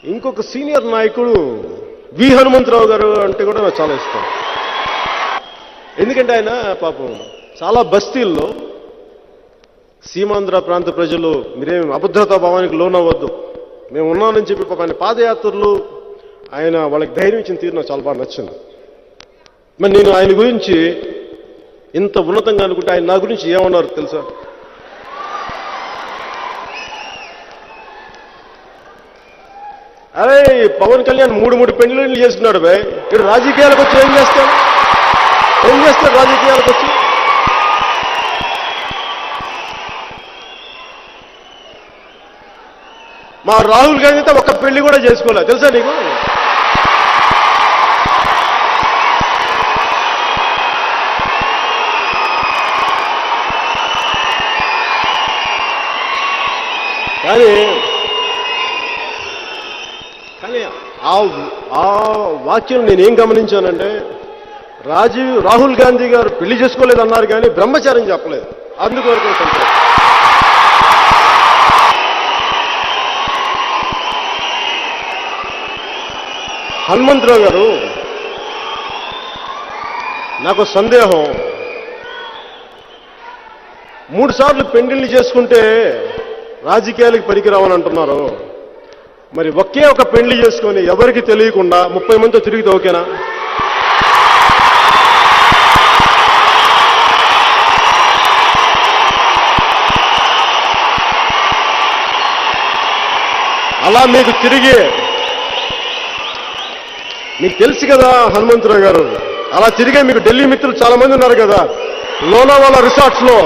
ఇంకొక సీనియర్ నాయకుడు వి హనుమంతరావు గారు అంటే కూడా నాకు చాలా ఇష్టం. ఎందుకంటే ఆయన పాపం చాలా బస్తీల్లో సీమాంధ్ర ప్రాంత ప్రజలు మీరేం అభద్రతా భావానికి లోనవ్వద్దు, మేము ఉన్నామని చెప్పి పాపం ఆయన పాదయాత్రలు ఆయన వాళ్ళకి ధైర్యం ఇచ్చిన తీరు నాకు చాలా బాగా నచ్చింది. మరి నేను ఆయన గురించి ఇంత ఉన్నతంగా అనుకుంటే ఆయన నా గురించి ఏమన్నారు తెలుసా? అరే పవన్ కళ్యాణ్ మూడు పెళ్లిళ్ళు చేసుకున్నాడు బాయ్, ఇక్కడ రాజకీయాలకు వచ్చి ఏం చేస్తాడు రాజకీయాలకు వచ్చి? మా రాహుల్ గాంధీ అయితే ఒక్క పెళ్లి కూడా చేసుకోలే తెలుసా నీకు? కానీ ఆ వాక్యం నేనేం గమనించానంటే, రాహుల్ గాంధీ గారు పెళ్లి చేసుకోలేదన్నారు కానీ బ్రహ్మచారం చెప్పలేదు. అందువరకు సంతోషం. హనుమంతరావు గారు, నాకు సందేహం, 3 సార్లు పెళ్లిళ్ళు చేసుకుంటే రాజకీయాలకు పనికిరావని అంటున్నారు. మరి ఒకే ఒక పెళ్లి చేసుకొని ఎవరికి తెలియకుండా 30 మందితో తిరిగితే ఓకేనా? అలా మీకు తెలుసు కదా హనుమంతరావు గారు, అలా తిరిగే మీకు ఢిల్లీ మిత్రులు చాలా మంది ఉన్నారు కదా, లోనావాలా రిసార్ట్స్ లో